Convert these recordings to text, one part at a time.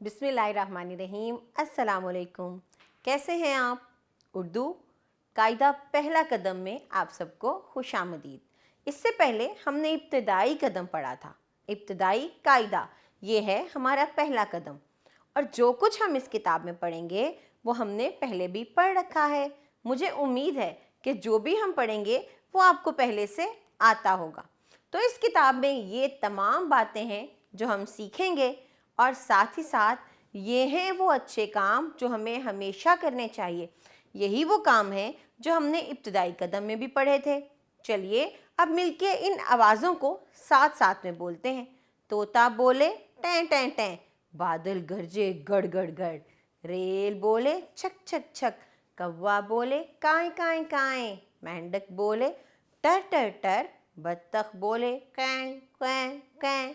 बिस्मिल्लाहिर्रहमानिर्रहीम। अस्सलामुअलैकुम। कैसे हैं आप? उर्दू कायदा पहला कदम में आप सबको खुशामदीद। इससे पहले हमने इब्तदाई कदम पढ़ा था। इब्तदाई कायदा ये है हमारा पहला कदम, और जो कुछ हम इस किताब में पढ़ेंगे वो हमने पहले भी पढ़ रखा है। मुझे उम्मीद है कि जो भी हम पढ़ेंगे वो आपको पहले से आता होगा। तो इस किताब में ये तमाम बातें हैं जो हम सीखेंगे, और साथ ही साथ ये हैं वो अच्छे काम जो हमें हमेशा करने चाहिए। यही वो काम है जो हमने इब्तदाई कदम में भी पढ़े थे। चलिए अब मिलके इन आवाज़ों को साथ साथ में बोलते हैं। तोता बोले टें टें टें, बादल गरजे गड़ गड़ गड़, रेल बोले छक छक छक, कौवा बोले काएं काएं काएं, मेंढक बोले टर टर टर, बत्तख बोले कैं कैं कैं,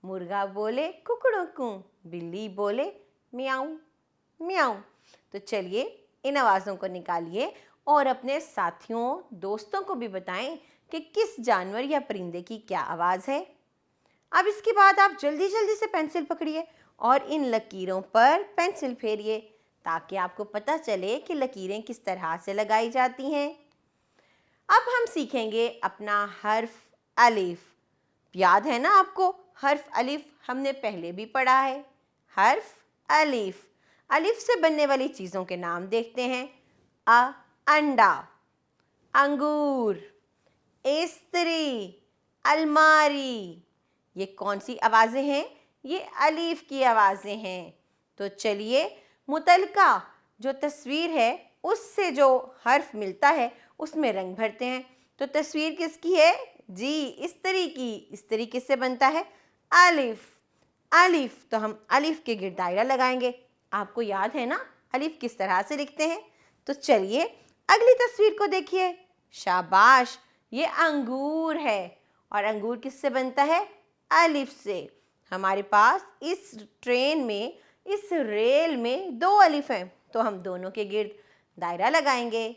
मुर्गा बोले कुकड़ों कू, बिल्ली बोले म्याऊं म्याऊं। तो चलिए इन आवाज़ों को निकालिए और अपने साथियों दोस्तों को भी बताएं कि किस जानवर या परिंदे की क्या आवाज़ है। अब इसके बाद आप जल्दी जल्दी से पेंसिल पकड़िए और इन लकीरों पर पेंसिल फेरिए, ताकि आपको पता चले कि लकीरें किस तरह से लगाई जाती हैं। अब हम सीखेंगे अपना हर्फ अलिफ। याद है ना आपको? हर्फ अलिफ हमने पहले भी पढ़ा है। हर्फ अलिफ। अलिफ से बनने वाली चीज़ों के नाम देखते हैं। अंडा, अंगूर, इस्त्री, अलमारी। ये कौन सी आवाज़ें हैं? ये अलिफ की आवाज़ें हैं। तो चलिए मुतलका जो तस्वीर है उससे जो हर्फ मिलता है उसमें रंग भरते हैं। तो तस्वीर किसकी है? जी, इस्त्री की। इस्त्री किससे बनता है? अलिफ। अलिफ, तो हम अलिफ के गिर्द दायरा लगाएंगे। आपको याद है ना अलिफ किस तरह से लिखते हैं? तो चलिए अगली तस्वीर को देखिए। शाबाश, ये अंगूर है, और अंगूर किससे बनता है? अलिफ से। हमारे पास इस ट्रेन में, इस रेल में दो अलिफ हैं, तो हम दोनों के गिर्द दायरा लगाएंगे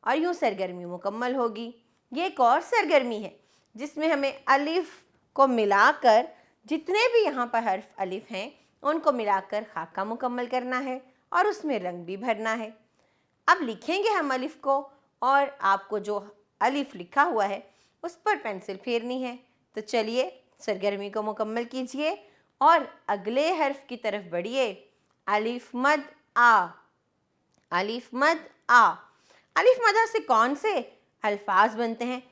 और यूँ सरगर्मी मुकम्मल होगी। ये एक और सरगर्मी है जिसमें हमें अलिफ को मिलाकर, जितने भी यहाँ पर हर्फ अलिफ हैं उनको मिलाकर खाका मुकम्मल करना है और उसमें रंग भी भरना है। अब लिखेंगे हम अलिफ को, और आपको जो अलिफ लिखा हुआ है उस पर पेंसिल फेरनी है। तो चलिए सरगर्मी को मुकम्मल कीजिए और अगले हर्फ की तरफ बढ़िए। अलिफ मद आ। अलिफ मद आ। अलिफ मद से कौन से अल्फाज बनते हैं?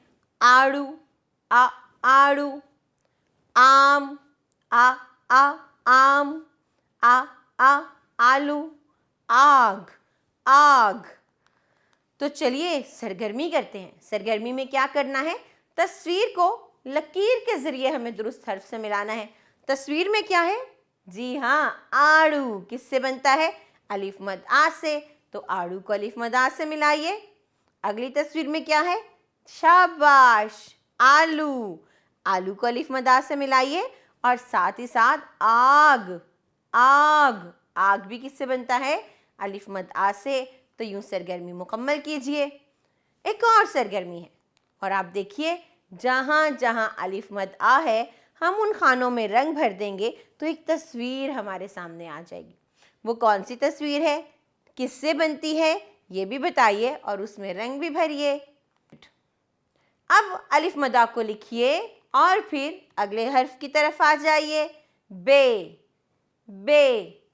आड़ू, आड़ू, आम, आ आम, आ आलू, आग, आग। तो चलिए सरगर्मी करते हैं। सरगर्मी में क्या करना है? तस्वीर को लकीर के जरिए हमें दुरुस्त हर्फ से मिलाना है। तस्वीर में क्या है? जी हाँ, आड़ू। किससे बनता है? अलिफ मद आ से। तो आड़ू को अलिफ मद आ से मिलाइए। अगली तस्वीर में क्या है? शाबाश, आलू। आलू को अलिफ मद आ से मिलाइए, और साथ ही साथ आग। आग, आग भी किससे बनता है? अलिफ मद आ से। तो यूं सरगर्मी मुकम्मल कीजिए। एक और सरगर्मी है, और आप देखिए जहाँ जहाँ अलिफ मद आ है हम उन खानों में रंग भर देंगे तो एक तस्वीर हमारे सामने आ जाएगी। वो कौन सी तस्वीर है? किससे बनती है ये भी बताइए और उसमें रंग भी भरिए। अब अलिफ मद आ को लिखिए और फिर अगले हर्फ की तरफ आ जाइए। बे, बे,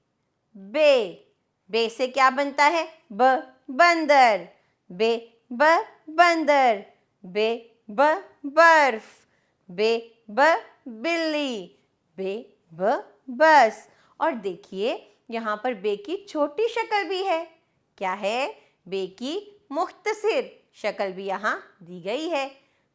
बे। बे से क्या बनता है? बंदर। बे बंदर। बे बर्फ। बे बिल्ली। बे बस। और देखिए यहाँ पर बे की छोटी शक्ल भी है। क्या है? बे की मुख्तसर शक्ल भी यहाँ दी गई है।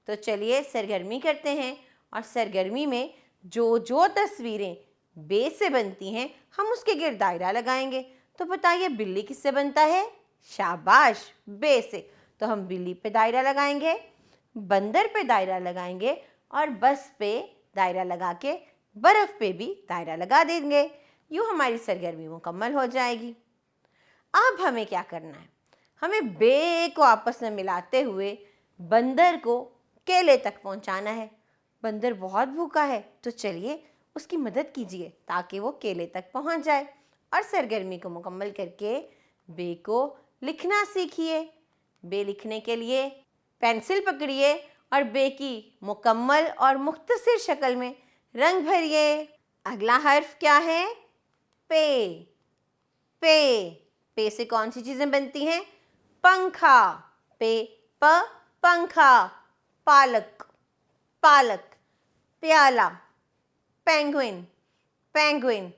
तो चलिए सरगर्मी करते हैं, और सरगर्मी में जो तस्वीरें बे से बनती हैं हम उसके गिर्द दायरा लगाएंगे। तो बताइए बिल्ली किससे बनता है? शाबाश, बे से। तो हम बिल्ली पे दायरा लगाएंगे, बंदर पे दायरा लगाएंगे, और बस पे दायरा लगा के बर्फ पे भी दायरा लगा देंगे। यूँ हमारी सरगर्मी मुकम्मल हो जाएगी। अब हमें क्या करना है? हमें बे को आपस में मिलाते हुए बंदर को केले तक पहुंचाना है। बंदर बहुत भूखा है, तो चलिए उसकी मदद कीजिए ताकि वो केले तक पहुंच जाए और सरगर्मी को मुकम्मल करके बे को लिखना सीखिए। बे लिखने के लिए पेंसिल पकड़िए और बे की मुकम्मल और मुख्तसर शक्ल में रंग भरिए। अगला हर्फ क्या है? पे। पे। पे से कौन सी चीजें बनती हैं? पंखा। पे प पंखा। पालक। पालक। प्याला। पेंगुइन। पेंगुइन।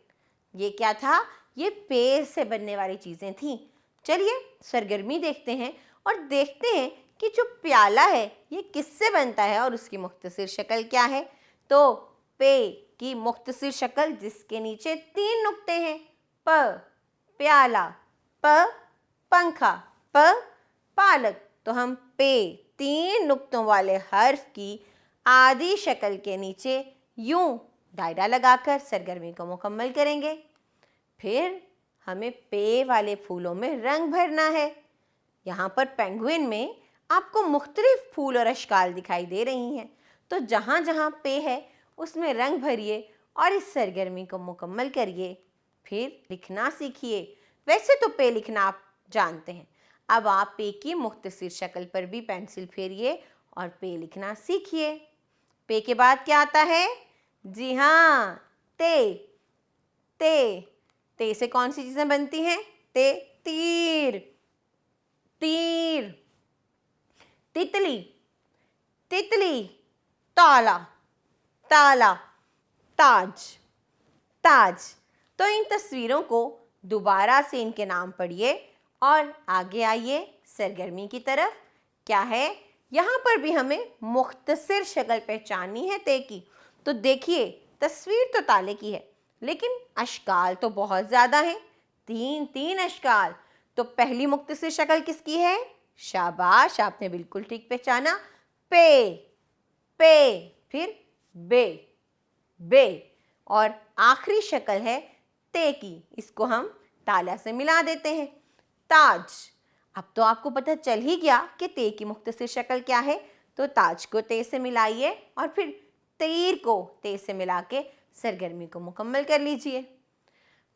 ये क्या था? ये पेड़ से बनने वाली चीजें थी। चलिए सरगर्मी देखते हैं और देखते हैं कि जो प्याला है ये किससे बनता है और उसकी मुख्तसर शक्ल क्या है। तो पे की मुख्तसर शक्ल जिसके नीचे 3 नुक्ते हैं, प प्याला, प पंखा, प पालक। तो हम पे 3 नुक्तों वाले हर्फ की आधी शक्ल के नीचे यूं दायरा लगाकर सरगर्मी को मुकम्मल करेंगे। फिर हमें पे वाले फूलों में रंग भरना है। यहाँ पर पेंगुइन में आपको मुख्तलिफ फूल और अशकाल दिखाई दे रही हैं, तो जहाँ जहाँ पे है उसमें रंग भरिए और इस सरगर्मी को मुकम्मल करिए। फिर लिखना सीखिए। वैसे तो पे लिखना आप जानते हैं, अब आप पे की मुख्तसर शक्ल पर भी पेंसिल फेरिए और पे लिखना सीखिए। पे के बाद क्या आता है? जी हाँ, ते। ते। ते से कौन सी चीजें बनती हैं? ते तीर। तीर। तितली। तितली। ताला। ताला। ताज। ताज। तो इन तस्वीरों को दोबारा से इनके नाम पढ़िए और आगे आइए सरगर्मी की तरफ। क्या है? यहाँ पर भी हमें मुख्तसर शक्ल पहचाननी है ते की। तो देखिए तस्वीर तो ताले की है लेकिन अशकाल तो बहुत ज़्यादा हैं, 3 अशकाल। तो पहली मुख्तसर शक्ल किसकी है? शाबाश, आपने बिल्कुल ठीक पहचाना, पे। पे। फिर बे। बे। और आखिरी शक्ल है ते की, इसको हम ताला से मिला देते हैं, ताज। अब तो आपको पता चल ही गया कि ते की मुख्तसर शक्ल क्या है। तो ताज को ते से मिलाइए और फिर तीर को ते से मिला के सरगर्मी को मुकम्मल कर लीजिए।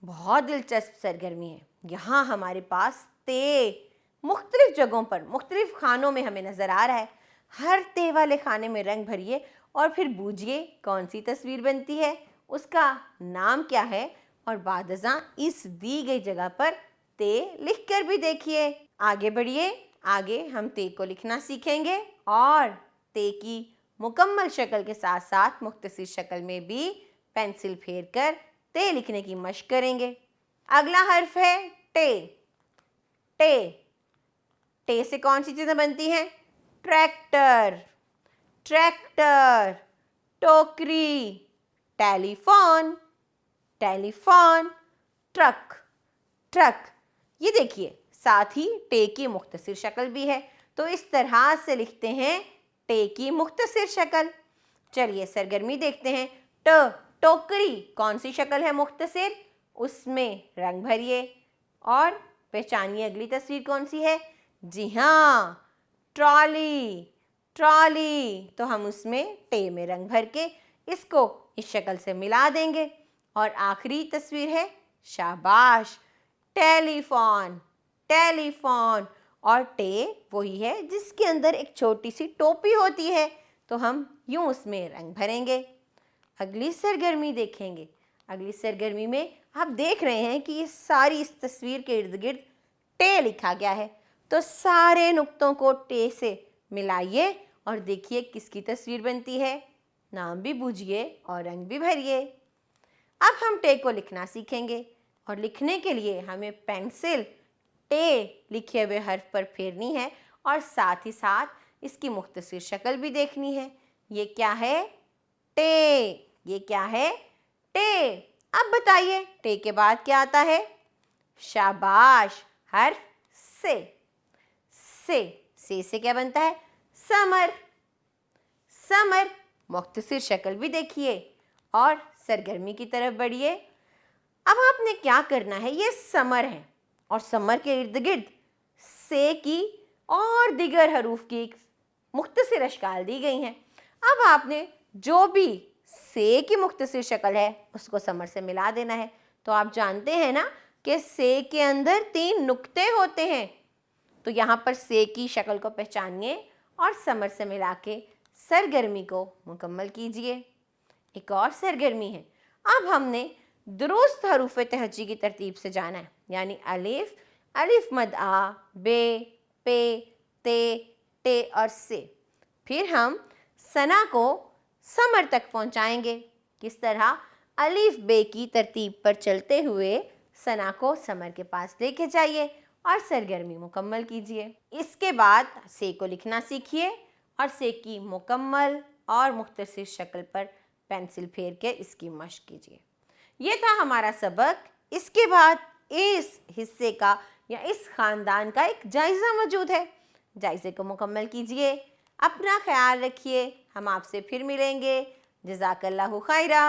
बहुत दिलचस्प सरगर्मी है। यहाँ हमारे पास ते मुख्तलिफ जगहों पर मुख्तलिफ खानों में हमें नज़र आ रहा है। हर ते वाले खाने में रंग भरिए और फिर बूझिए कौन सी तस्वीर बनती है, उसका नाम क्या है और बादज़ां इस दी गई जगह पर ते लिख कर भी देखिए। आगे बढ़िए, आगे हम ते को लिखना सीखेंगे और ते की मुकम्मल शक्ल के साथ साथ मुख्तसर शक्ल में भी पेंसिल फेर कर ते लिखने की मशक करेंगे। अगला हर्फ है टे। टे। टे से कौन सी चीजें बनती हैं? ट्रैक्टर। ट्रैक्टर। टोकरी। टेलीफोन। टेलीफोन। ट्रक। ट्रक। ये देखिए साथ ही टे की मुख्तसर शक्ल भी है, तो इस तरह से लिखते हैं टे की मुख्तसर शक्ल। चलिए सरगर्मी देखते हैं। टोकरी कौन सी शक्ल है मुख्तसर? उसमें रंग भरिए और पहचानिए अगली तस्वीर कौन सी है? जी हाँ, ट्रॉली। ट्रॉली। तो हम उसमें टे में रंग भर के इसको इस शक्ल से मिला देंगे। और आखिरी तस्वीर है, शाबाश, टेलीफोन। टेलीफोन। और टे वही है जिसके अंदर एक छोटी सी टोपी होती है, तो हम यूं उसमें रंग भरेंगे। अगली सरगर्मी देखेंगे। अगली सरगर्मी में आप देख रहे हैं कि इस तस्वीर के इर्द गिर्द टे लिखा गया है, तो सारे नुक्तों को टे से मिलाइए और देखिए किसकी तस्वीर बनती है। नाम भी बूझिए और रंग भी भरिए। अब हम टे को लिखना सीखेंगे और लिखने के लिए हमें पेंसिल टे लिखे हुए हर्फ पर फेरनी है और साथ ही साथ इसकी मुख्तसर शक्ल भी देखनी है। ये क्या है? टे। ये क्या है? टे। अब बताइए टे के बाद क्या आता है? शाबाश, हर्फ से। से क्या बनता है? समर। समर। मुख्तसर शक्ल भी देखिए और सरगर्मी की तरफ बढ़िए। अब आपने क्या करना है, ये समर है और समर के इर्द गिर्द से की और दिगर हरूफ की मुख्तसर अशकाल दी गई हैं। अब आपने जो भी से की मुख्तसर शक्ल है उसको समर से मिला देना है। तो आप जानते हैं ना कि से के अंदर 3 नुक्ते होते हैं। तो यहाँ पर से की शक्ल को पहचानिए और समर से मिला के सरगर्मी को मुकम्मल कीजिए। एक और सरगर्मी है, अब हमने दुरुस्त हरूफ तहज्जी की तरतीब से जाना है, यानी अलिफ, अलिफ मद आ, बे, पे, ते, टे और से। फिर हम सना को समर तक पहुंचाएंगे। किस तरह? अलिफ बे की तरतीब पर चलते हुए सना को समर के पास लेके जाइए और सरगर्मी मुकम्मल कीजिए। इसके बाद से को लिखना सीखिए और से की मुकम्मल और मुख्तसर शक्ल पर पेंसिल फेर के इसकी मश्क कीजिए। ये था हमारा सबक। इसके बाद इस हिस्से का या इस ख़ानदान का एक जायज़ा मौजूद है, जायज़े को मुकम्मल कीजिए। अपना ख्याल रखिए, हम आपसे फिर मिलेंगे। जज़ाकल्लाहु खैरा।